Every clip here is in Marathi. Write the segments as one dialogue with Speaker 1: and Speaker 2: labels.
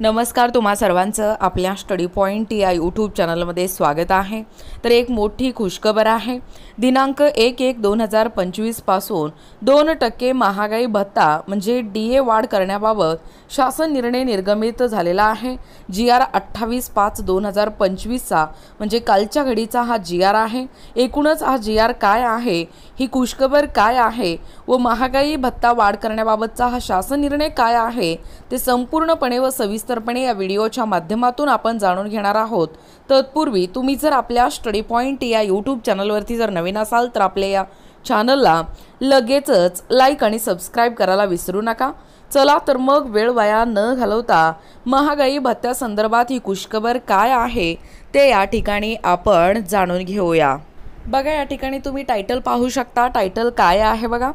Speaker 1: नमस्कार, तुम्हा सर्वांचं आपल्या स्टडी पॉइंट या यूट्यूब चॅनलमध्ये स्वागत आहे। तर एक मोठी खुशखबर आहे। दिनांक 1/1/2025 पासून 2% महागाई भत्ता म्हणजे डीए वाढ करण्याबाबत शासन निर्णय निर्गमित झालेला आहे। GR 28/5/2025 चा म्हणजे कालच्या घडीचा हा GR आहे। एकूणच हा GR काय आहे, ही खुशखबर काय आहे व महागाई भत्ता वाढ करण्याबाबतचा हा शासन निर्णय काय आहे ते संपूर्णपणे व सविस्तरपणे या व्हिडिओच्या माध्यमातून आपण जाणून घेणार आहोत। तत्पूर्वी तुम्ही जर आपल्या स्टडी पॉइंट या यूट्यूब चॅनलवरती जर नवीन असाल तर आपल्या या चॅनलला लगेचच लाईक आणि सबस्क्राइब करायला विसरू नका। चला तर मग वेळ वाया न घालवता महागाई भत्त्या संदर्भात ही खुशखबर काय आहे ते या ठिकाणी आपण जाणून घेऊया। बघा, या ठिकाणी तुम्ही टायटल पाहू शकता। टायटल काय आहे बघा,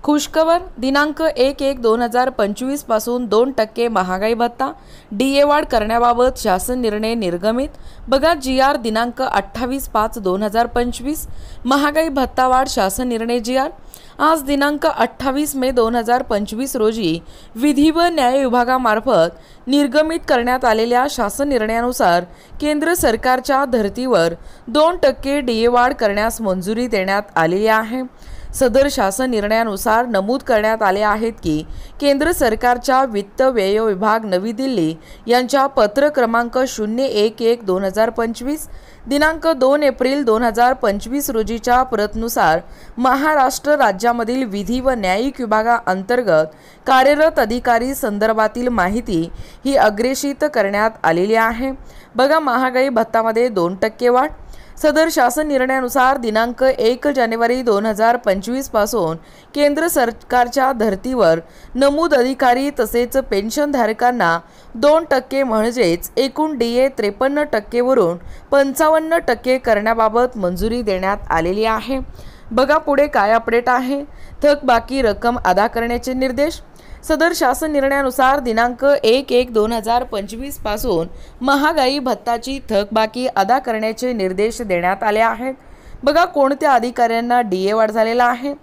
Speaker 1: खुशखबर दिनांक 1/1/2025 पासून 2% महागाई भत्ता डीए वाढ करण्याबाबत शासन निर्णय निर्गमित। बघा, GR दिनांक 28/5/2025 महागाई भत्ता वाढ शासन निर्णय GR आज दिनांक 28 मे 2025 रोजी विधी व न्याय विभागामार्फत निर्गमित करण्यात आलेल्या शासन निर्णयानुसार केंद्र सरकारच्या धर्तीवर 2% डीए वाढ करण्यास मंजुरी देण्यात आलेली आहे। सदर शासन निर्णयानुसार नमूद करण्यात आले आहेत की केंद्र सरकारच्या वित्त व्यय विभाग नवी दिल्ली यांच्या पत्र क्रमांक 011/2025 दिनांक 2 एप्रिल 2025 रोजीच्या प्रतनुसार महाराष्ट्र राज्यामधील विधी व न्यायिक विभागाअंतर्गत कार्यरत अधिकारी संदर्भातील माहिती ही अग्रेषित करण्यात आलेली आहे। बघा, महागाई भत्तामध्ये 2% वाढ। सदर शासन निर्णयानुसार दिनांक 1 जानेवारी 2025 पासून केंद्र सरकारच्या धर्तीवर नमूद अधिकारी तसेच पेन्शनधारकांना 2% म्हणजेच एकूण डीए 53% वरून 55% करण्याबाबत मंजुरी देण्यात आलेली आहे। बघा पुढे काय अपडेट आहे। थकबाकी रक्कम अदा करण्याचे निर्देश। सदर शासन निर्णयानुसार दिनांक 1/1/2025 पासून महागाई भत्ताची थकबाकी अदा करण्याचे निर्देश देण्यात आले आहेत। बघा, कोणत्या अधिकाऱ्यांना डीए वाढ झालेला आहे।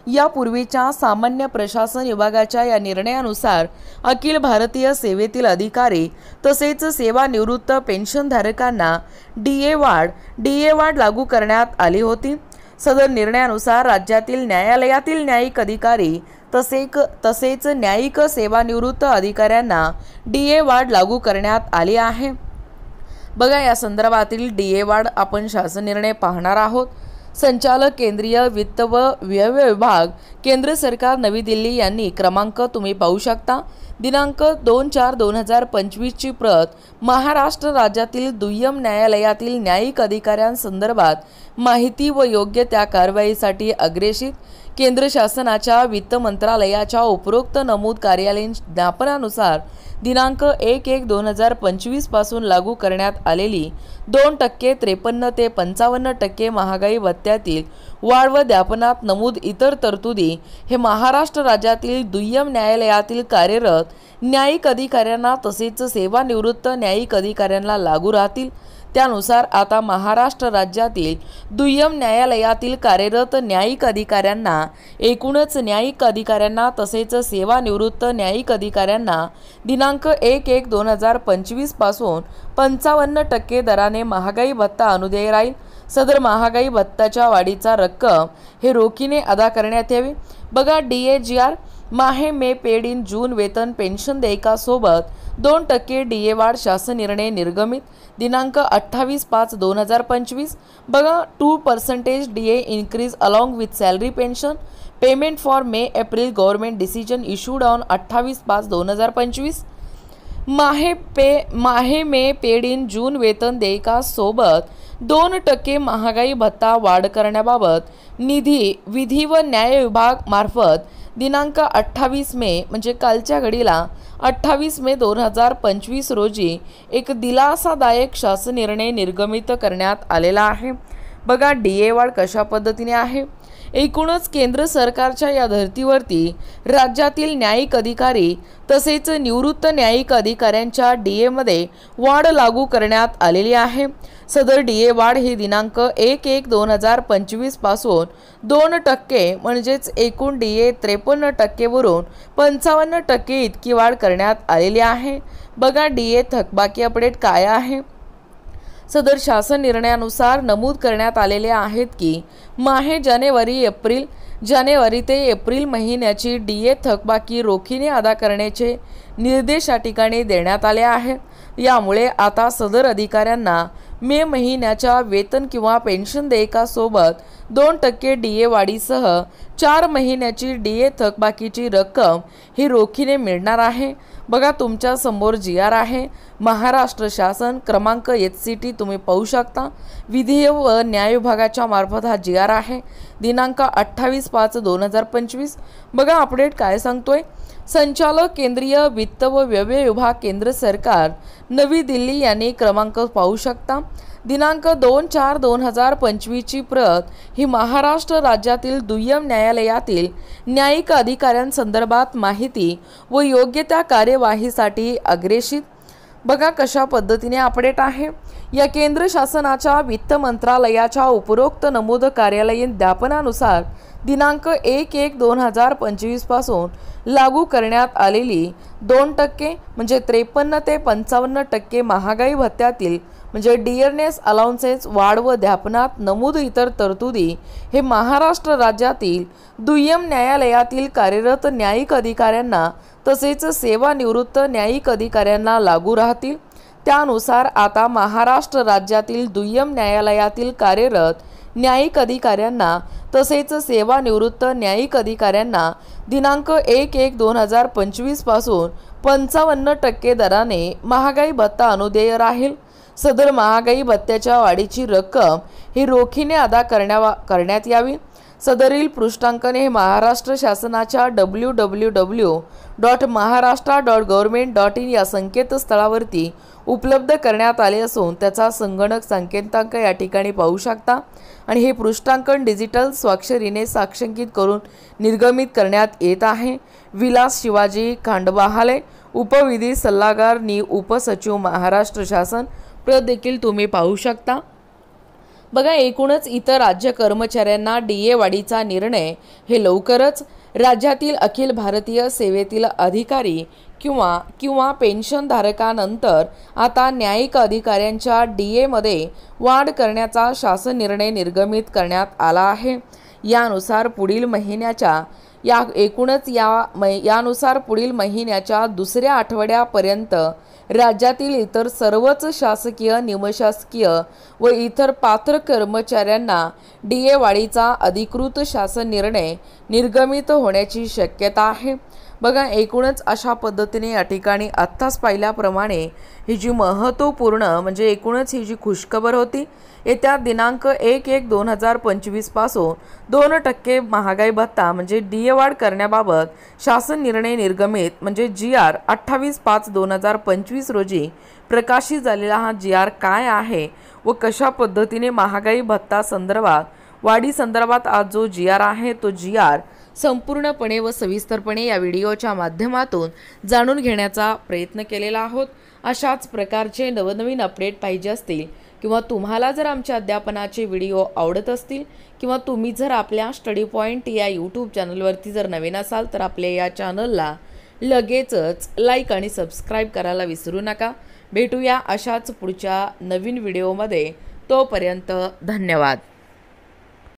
Speaker 1: यापूर्वीच्या सामान्य प्रशासन विभागाच्या या निर्णयानुसार अखिल भारतीय सेवेतील अधिकारी तसेच सेवानिवृत्त पेन्शनधारकांना डीए वाढ लागू करण्यात आली होती। सदर निर्णयानुसार राज्यातील न्यायालयातील न्यायिक अधिकारी तसेच न्यायिक सेवानिवृत्त अधिकाऱ्यांना डीए वाढ लागू करण्यात आली आहे। बघा, या संदर्भातील डीए वाढ आपण शासन निर्णय पाहणार आहोत। संचालक केंद्रीय वित्त व व्यय विभाग केंद्र सरकार नवी दिल्ली यांनी क्रमांक तुम्ही पाहू शकता दिनांक 2/4/2025 ची प्रत महाराष्ट्र राज्यातील दुय्यम न्यायालयातील न्यायिक अधिकाऱ्यांसंदर्भात माहिती व योग्य त्या कारवाईसाठी अग्रेषित केंद्र शासनाच्या वित्त मंत्रालयाच्या उपरोक्त नमूद कार्यालयीन ज्ञापनानुसार दिनांक 1/1/2025 पासून लागू करण्यात आलेली 2% 53% ते 55% महागाई भत्त्यातील वाढ व ज्ञापनात नमूद इतर तरतुदी हे महाराष्ट्र राज्यातील दुय्यम न्यायालयातील कार्यरत न्यायिक अधिकाऱ्यांना तसेच सेवानिवृत्त न्यायिक अधिकाऱ्यांना लागू राहतील। त्यानुसार आता महाराष्ट्र राज्यातील दुय्यम न्यायालयातील कार्यरत न्यायिक अधिकाऱ्यांना एकूणच न्यायिक अधिकाऱ्यांना तसेच सेवानिवृत्त न्यायिक अधिकाऱ्यांना दिनांक 1/1/2025 पासून 55% दराने महागाई भत्ता अनुदेय राहील। सदर महागाई भत्ताच्या वाढीचा रक्कम हे रोखीने अदा करण्यात यावी। बघा, डीए GR माहे मे पेड इन जून वेतन पेन्शन देयकासोबत 2% डीए वाढ शासन निर्णय निर्गमित दिनांक 28/5/2025। बघा, 2% DA increase along with salary pension payment for May April government decision issued on 28/5/2025। माहे मे पेड इन जून वेतन देयकासोबत 2% महागाई भत्ता वाढ करण्याबाबत विधी व न्याय विभाग मार्फत दिनांक 28 मे म्हणजे कालच्या घडीला 28 मे 2025 रोजी एक दिलासादायक शासन निर्णय निर्गमित करण्यात आलेला आहे। बघा, डीए वाढ कशा पद्धतीने आहे। एकूणच केंद्र सरकारच्या या धर्तीवरती राज्यातील न्यायिक अधिकारी तसेच निवृत्त न्यायिक अधिकाऱ्यांच्या डीए मध्ये वाढ लागू करण्यात आलेली आहे। सदर डीए वाढ ही दिनांक 1/1/2025 पासून 2% म्हणजेच एकूण डीए 53% वरून 55% इतकी वाढ करण्यात आलेली आहे। बघा डीए थकबाकी अपडेट काय आहे। सदर शासन निर्णयानुसार नमूद करण्यात आलेले आहेत की माहे जानेवारी ते एप्रिल महिन्याची डीए थकबाकी रोखीने अदा करण्याचे निर्देश या ठिकाणी देण्यात आले आहेत। यामुळे आता सदर अधिकाऱ्यांना मे महिन्याच्या वेतन किंवा पेन्शन देयकासोबत 2% डीए वाढीसह 4 महिन्याची डीए थकबाकीची रक्कम ही रोखीने मिळणार आहे। बघा तुमच्या समोर GR आहे, महाराष्ट्र शासन क्रमांक HCT तुम्ही पाहू शकता। विधी व न्याय विभागाच्या मार्फत हा GR आहे, दिनांक 28/5/2025। बघा अपडेट काय सांगतोय। संचालक केंद्रीय वित्त व व्यय विभाग केंद्र सरकार नवी दिल्ली यांनी क्रमांक पाहू शकता। दिनांक 2/4/2025 ची प्रत ही महाराष्ट्र राज्यातील दुय्यम न्यायालयातील न्यायिक अधिकाऱ्यांसंदर्भात माहिती व योग्य त्या कार्यवाहीसाठी अग्रेषित। बघा कशा पद्धतीने अपडेट आहे। या केंद्र शासनाच्या वित्त मंत्रालयाच्या उपरोक्त नमूद कार्यालयीन ज्ञापनानुसार दिनांक 1/1/2025 पासून लागू करण्यात आलेली 2% म्हणजे 53 ते 55% महागाई भत्त्यातील म्हणजे डिअरनेस अलाउन्सेस वाढ व ज्ञापनात नमूद इतर तरतुदी हे महाराष्ट्र राज्यातील दुय्यम न्यायालयातील कार्यरत न्यायिक अधिकाऱ्यांना तसेच सेवानिवृत्त न्यायिक अधिकाऱ्यांना लागू राहतील। त्यानुसार आता महाराष्ट्र राज्यातील दुय्यम न्यायालयातील कार्यरत न्यायिक अधिकाऱ्यांना तसेच सेवानिवृत्त न्यायिक अधिकाऱ्यांना दिनांक 1/1/2025 पासून 55% दराने महागाई भत्ता अनुदेय राहील। सदर महागाई भत्त्याच्या वाढीची रक्कम ही रोखीने अदा करण्यात यावी। सदरील पृष्ठांकने हे महाराष्ट्र शासनाच्या www.maharashtra.government.in या संकेतस्थळावरती उपलब्ध करण्यात आले असून त्याचा संगणक संकेतांक या ठिकाणी पाहू शकता आणि हे पृष्ठांकन डिजिटल स्वाक्षरीने साक्षांकित करून निर्गमित करण्यात येत आहे। विलास शिवाजी खांडबहाले, उपविधी सल्लागार उपसचिव महाराष्ट्र शासन प्रत देखील तुम्ही पाहू शकता। बघा एकूणच इतर राज्य कर्मचाऱ्यांना डीए वाढीचा निर्णय हे लवकरच राज्यातील अखिल भारतीय सेवेतील अधिकारी किंवा पेन्शनधारकांनंतर आता न्यायिक अधिकाऱ्यांच्या डीए मध्ये वाढ करण्याचा शासन निर्णय निर्गमित करण्यात आला आहे। यानुसार पुढील महिन्याच्या दुसऱ्या आठवड्यापर्यंत राज्यातील इतर सर्वच शासकीय निमशासकीय व इतर पात्र कर्मचाऱ्यांना डीए वाढीचा अधिकृत शासन निर्णय निर्गमित होण्याची शक्यता आहे। बघा एकूणच अशा पद्धतीने या ठिकाणी आत्ताच पाहिल्याप्रमाणे ही जी महत्त्वपूर्ण म्हणजे एकूणच ही जी खुशखबर होती। येत्या दिनांक 1/1/2025 पासून 2% महागाई भत्ता म्हणजे डीए वाढ करण्याबाबत शासन निर्णय निर्गमित म्हणजे GR 28/5/2025 रोजी प्रकाशित झालेला हा GR काय आहे व कशा पद्धतीने महागाई भत्ता संदर्भात वाढी संदर्भात आज जो GR आहे तो GR संपूर्णपणे व सविस्तरपणे या व्हिडिओच्या माध्यमातून जाणून घेण्याचा प्रयत्न केलेला आहोत। अशाच प्रकारचे नवनवीन अपडेट पाहिजे असतील किंवा तुम्हाला जर आमच्या अध्यापनाचे व्हिडिओ आवडत असतील किंवा तुम्ही जर आपल्या स्टडी पॉइंट या यूट्यूब चॅनलवरती जर नवीन असाल तर आपल्या या चॅनलला लगेचच लाईक आणि सबस्क्राईब करायला विसरू नका। भेटूया अशाच पुढच्या नवीन व्हिडिओमध्ये, तोपर्यंत धन्यवाद।